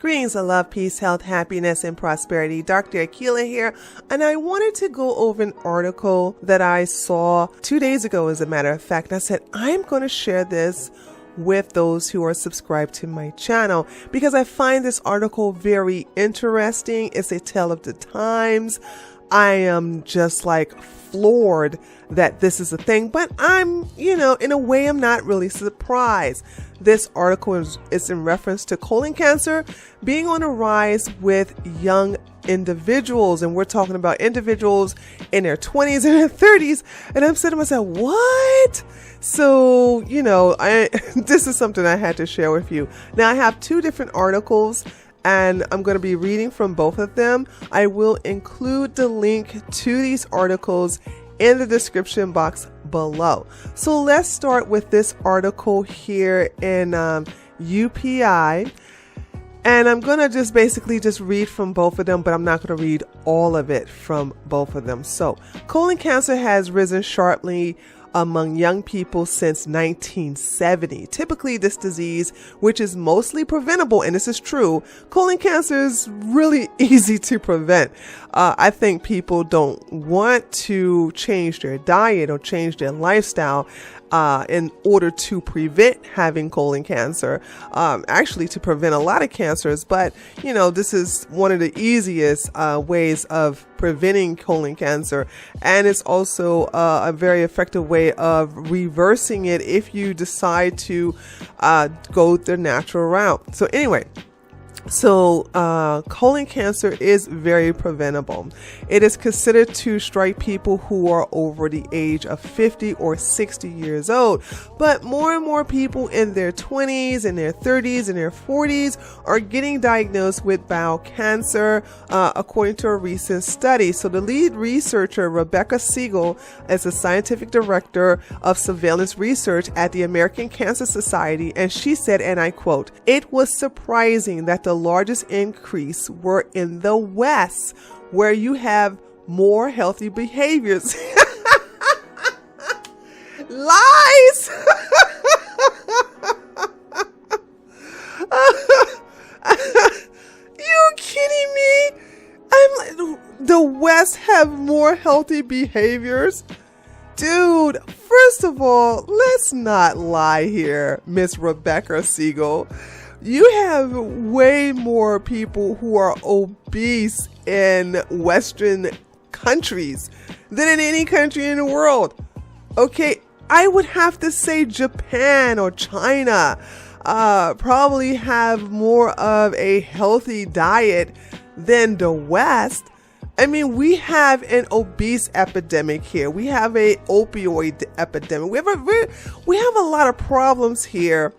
Greetings of love, peace, health, happiness, and prosperity. Dr. Akila here, and I wanted to go over an article that I saw 2 days ago, as a matter of fact. And I said, I'm going to share this with those who are subscribed to my channel because I find this article very interesting. It's a tale of the times. I am just like floored that this is a thing, but I'm, in a way, I'm not really surprised. This article is in reference to colon cancer being on a rise with young individuals. And we're talking about individuals in their 20s and their 30s. And I'm saying to myself, what? So, this is something I had to share with you. Now, I have two different articles, and I'm going to be reading from both of them. I will include the link to these articles in the description box below. So let's start with this article here in UPI. And I'm going to just basically read from both of them, but I'm not going to read all of it from both of them. So colon cancer has risen sharply among young people since 1970. Typically, this disease, which is mostly preventable, and this is true, colon cancer is really easy to prevent. I think people don't want to change their diet or change their lifestyle in order to prevent having colon cancer, actually to prevent a lot of cancers. But, this is one of the easiest ways of preventing colon cancer. And it's also a very effective way of reversing it if you decide to go the natural route. So anyway, colon cancer is very preventable. It is considered to strike people who are over the age of 50 or 60 years old. But more and more people in their 20s and their 30s and their 40s are getting diagnosed with bowel cancer, according to a recent study. So the lead researcher, Rebecca Siegel, is the scientific director of surveillance research at the American Cancer Society. And she said, and I quote, "It was surprising that the largest increase were in the West, where you have more healthy behaviors." Lies! You kidding me? I'm like, the West have more healthy behaviors? Dude, first of all, let's not lie here, Miss Rebecca Siegel. You have way more people who are obese in Western countries than in any country in the world. Okay, I would have to say Japan or China probably have more of a healthy diet than the West. I mean, we have an obese epidemic here. We have a opioid epidemic. We have a lot of problems here.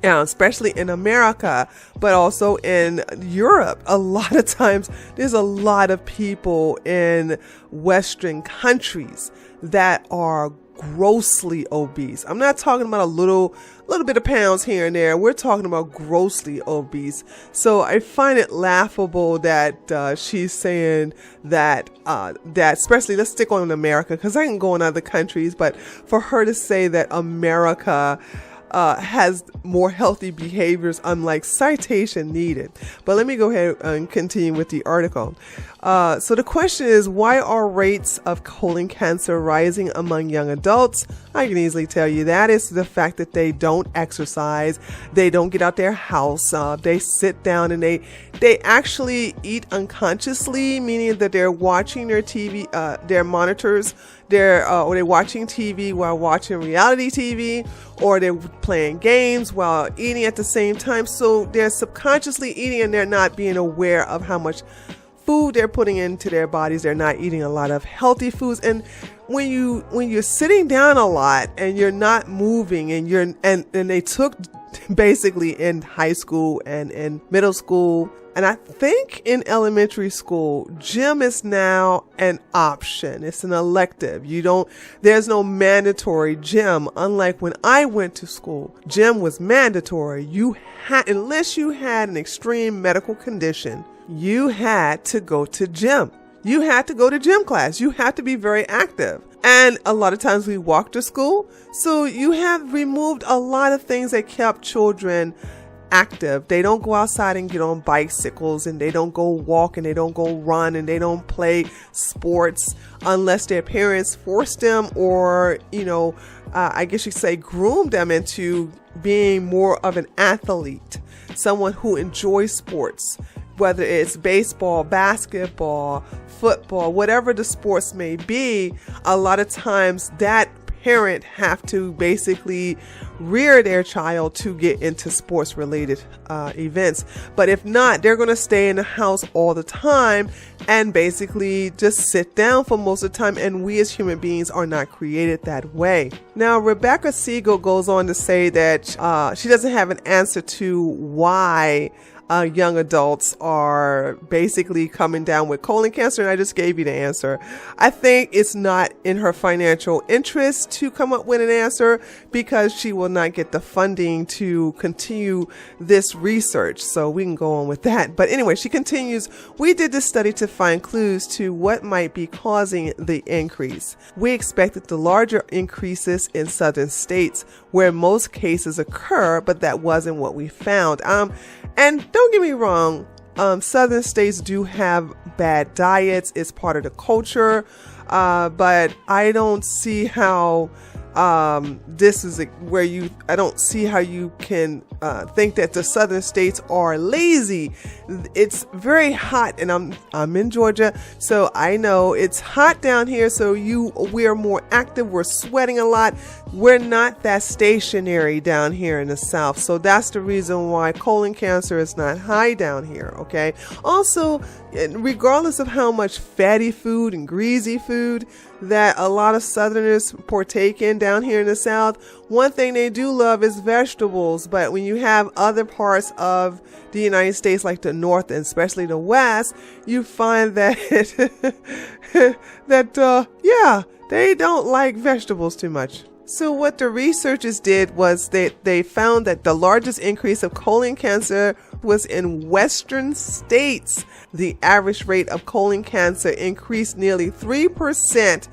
Especially in America, but also in Europe. A lot of times there's a lot of people in Western countries that are grossly obese. I'm not talking about a little bit of pounds here and there. We're talking about grossly obese. So I find it laughable that she's saying that especially, let's stick on America because I can go in other countries, but for her to say that America has more healthy behaviors, I'm like, citation needed. But let me go ahead and continue with the article. So the question is, why are rates of colon cancer rising among young adults? I can easily tell you that it's the fact that they don't exercise, they don't get out their house, they sit down and they actually eat unconsciously, meaning that they're watching their TV, their monitors, or they're watching TV while watching reality TV, or they're playing games while eating at the same time. So they're subconsciously eating and they're not being aware of how much food they're putting into their bodies. They're not eating a lot of healthy foods. And when you're sitting down a lot and you're not moving and they took basically in high school and in middle school, and I think in elementary school, gym is now an option. It's an elective. There's no mandatory gym. Unlike when I went to school, gym was mandatory. Unless you had an extreme medical condition, you had to go to gym. You had to go to gym class. You had to be very active. And a lot of times we walked to school. So you have removed a lot of things that kept children active. They don't go outside and get on bicycles, and they don't go walk, and they don't go run, and they don't play sports unless their parents force them or, I guess you could say groom them into being more of an athlete, someone who enjoys sports, whether it's baseball, basketball, football, whatever the sports may be. A lot of times that parent have to basically rear their child to get into sports related events. But if not, they're going to stay in the house all the time and basically just sit down for most of the time. And we as human beings are not created that way. Now, Rebecca Siegel goes on to say that she doesn't have an answer to why young adults are basically coming down with colon cancer, and I just gave you the answer. I think it's not in her financial interest to come up with an answer because she will not get the funding to continue this research. So we can go on with that. But anyway, she continues, we did this study to find clues to what might be causing the increase. We expected the larger increases in southern states where most cases occur, but that wasn't what we found. And don't get me wrong, southern states do have bad diets. It's part of the culture. But I don't see how this is I don't see how you can think that the southern states are lazy. It's very hot, and I'm in Georgia, so I know it's hot down here. So we're more active. We're sweating a lot. We're not that stationary down here in the South. So that's the reason why colon cancer is not high down here. Okay. Also, regardless of how much fatty food and greasy food that a lot of Southerners partake in down here in the South, one thing they do love is vegetables. But when you have other parts of the United States, like the North and especially the West, you find that they don't like vegetables too much. So what the researchers did was they found that the largest increase of colon cancer was in Western states. The average rate of colon cancer increased nearly 3%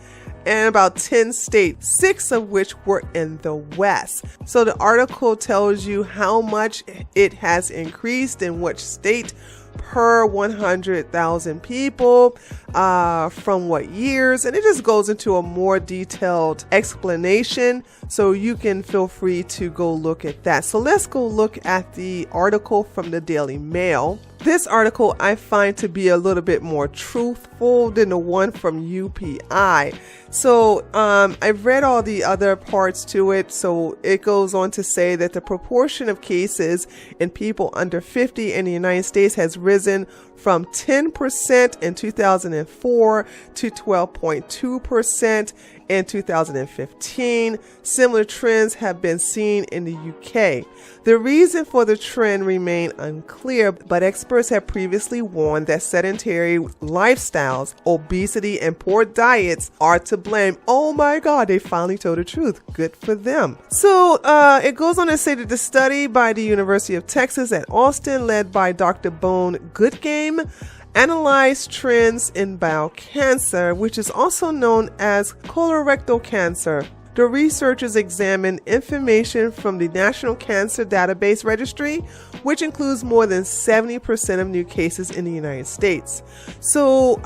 in about 10 states, 6 of which were in the West. So the article tells you how much it has increased in which state per 100,000 people, from what years, and it just goes into a more detailed explanation, so you can feel free to go look at that. So let's go look at the article from the Daily Mail. This article I find to be a little bit more truthful than the one from UPI. So I've read all the other parts to it. So it goes on to say that the proportion of cases in people under 50 in the United States has risen from 10% in 2004 to 12.2% in 2015. Similar trends have been seen in the UK. The reason for the trend remain unclear, but experts have previously warned that sedentary lifestyles, obesity, and poor diets are to blame. Oh my God, they finally told the truth. Good for them. So it goes on to say that the study by the University of Texas at Austin, led by Dr. Bone Goodgame, analyzed trends in bowel cancer, which is also known as colorectal cancer. The researchers examined information from the National Cancer Database Registry, which includes more than 70% of new cases in the United States. So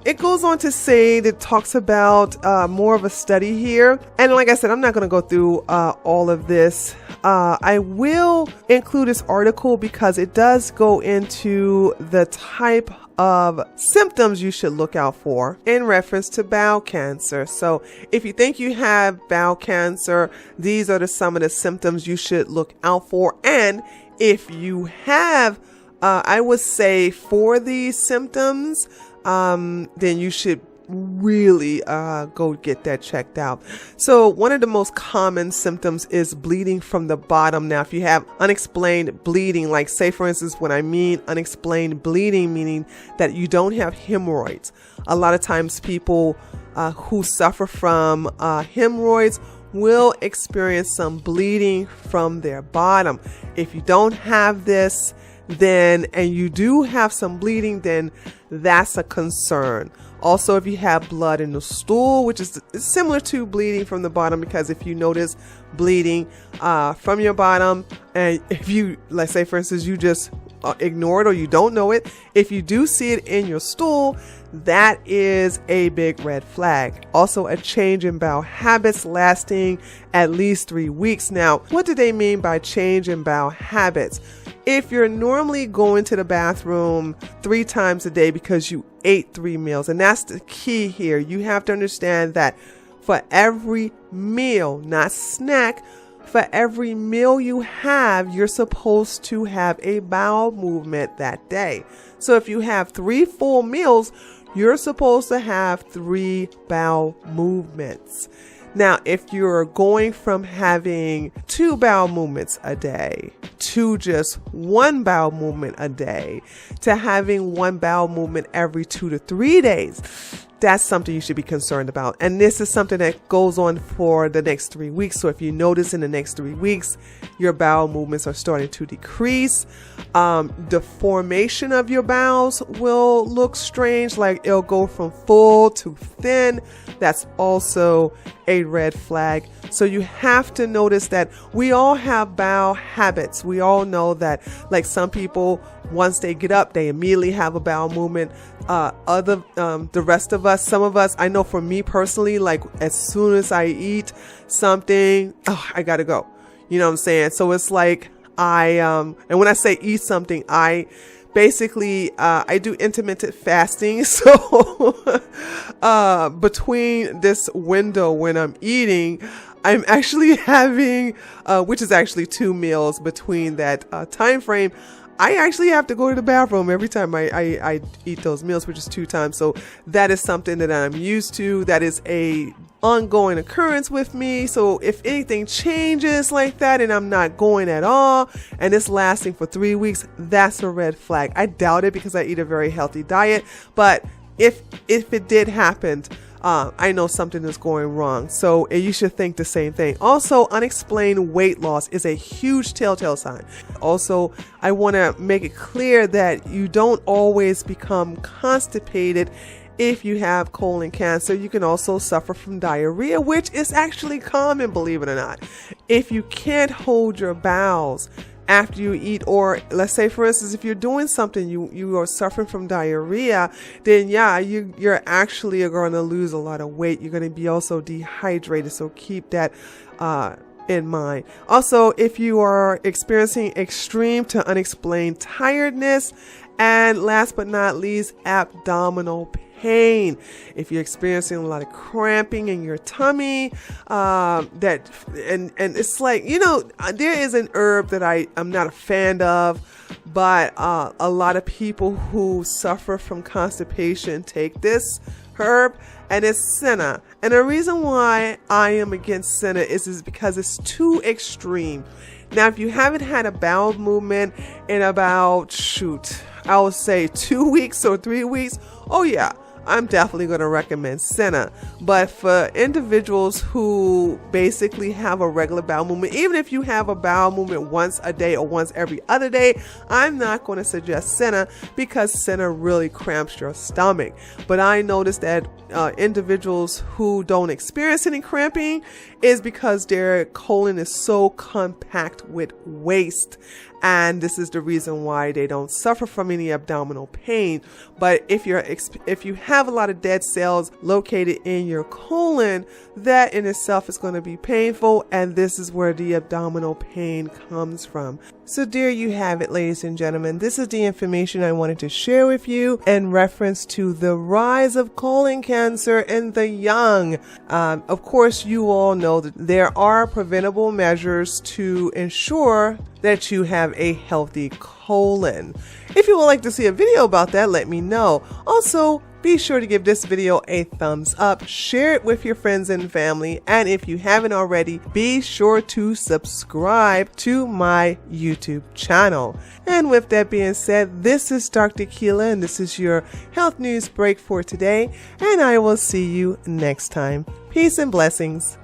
it goes on to say that it talks about more of a study here. And like I said, I'm not going to go through all of this. I will include this article because it does go into the type of symptoms you should look out for in reference to bowel cancer. So if you think you have bowel cancer, these are some of the symptoms you should look out for. And if you have, I would say, for these symptoms, then you should really go get that checked out. So one of the most common symptoms is bleeding from the bottom. Now, if you have unexplained bleeding, like say for instance, when I mean unexplained bleeding, meaning that you don't have hemorrhoids. A lot of times people who suffer from hemorrhoids will experience some bleeding from their bottom. If you don't have this, and you do have some bleeding, then that's a concern. Also, if you have blood in the stool, which is similar to bleeding from the bottom, because if you notice bleeding from your bottom, and if you, let's say for instance, you just ignore it or you don't know it, if you do see it in your stool, that is a big red flag. Also, a change in bowel habits lasting at least 3 weeks. Now, what do they mean by change in bowel habits? If you're normally going to the bathroom 3 times a day because you ate 3 meals, and that's the key here, you have to understand that for every meal, not snack, for every meal you have, you're supposed to have a bowel movement that day. So if you have 3 full meals, you're supposed to have 3 bowel movements. Now, if you're going from having 2 bowel movements a day to just 1 bowel movement a day to having 1 bowel movement every 2 to 3 days, that's something you should be concerned about. And this is something that goes on for the next 3 weeks. So if you notice in the next 3 weeks, your bowel movements are starting to decrease, the formation of your bowels will look strange, like it'll go from full to thin. That's also a red flag. So you have to notice that we all have bowel habits. We all know that, like, some people, once they get up, they immediately have a bowel movement. The rest of us, some of us, I know for me personally, like as soon as I eat something, I gotta go. You know what I'm saying? So it's like and when I say eat something, I basically, I do intermittent fasting. So, between this window when I'm eating, I'm actually having, which is actually 2 meals between that, time frame. I actually have to go to the bathroom every time I eat those meals, which is 2 times. So that is something that I'm used to. That is a ongoing occurrence with me. So if anything changes like that and I'm not going at all and it's lasting for 3 weeks, that's a red flag. I doubt it because I eat a very healthy diet. But if it did happen, I know something is going wrong. So you should think the same thing. Also, unexplained weight loss is a huge telltale sign. Also, I want to make it clear that you don't always become constipated if you have colon cancer. You can also suffer from diarrhea, which is actually common, believe it or not. If you can't hold your bowels after you eat, or let's say for instance, if you're doing something, you are suffering from diarrhea, then yeah, you're actually going to lose a lot of weight. You're going to be also dehydrated. So keep that in mind. Also, if you are experiencing extreme to unexplained tiredness, and last but not least, abdominal pain. If you're experiencing a lot of cramping in your tummy, and it's like, there is an herb that I'm not a fan of, but a lot of people who suffer from constipation take this herb, and it's senna. And the reason why I am against senna is because it's too extreme. Now, if you haven't had a bowel movement in about, I would say 2 weeks or 3 weeks, oh yeah, I'm definitely going to recommend senna. But for individuals who basically have a regular bowel movement, even if you have a bowel movement once a day or once every other day, I'm not going to suggest senna because senna really cramps your stomach. But I noticed that individuals who don't experience any cramping is because their colon is so compact with waste. And this is the reason why they don't suffer from any abdominal pain. But if you have a lot of dead cells located in your colon, that in itself is going to be painful. And this is where the abdominal pain comes from. So there you have it, ladies and gentlemen. This is the information I wanted to share with you in reference to the rise of colon cancer in the young. Of course, you all know that there are preventable measures to ensure that you have a healthy colon. If you would like to see a video about that, let me know. Also, be sure to give this video a thumbs up, share it with your friends and family, and if you haven't already, be sure to subscribe to my YouTube channel. And with that being said, this is Dr. Keela, and this is your health news break for today, and I will see you next time. Peace and blessings.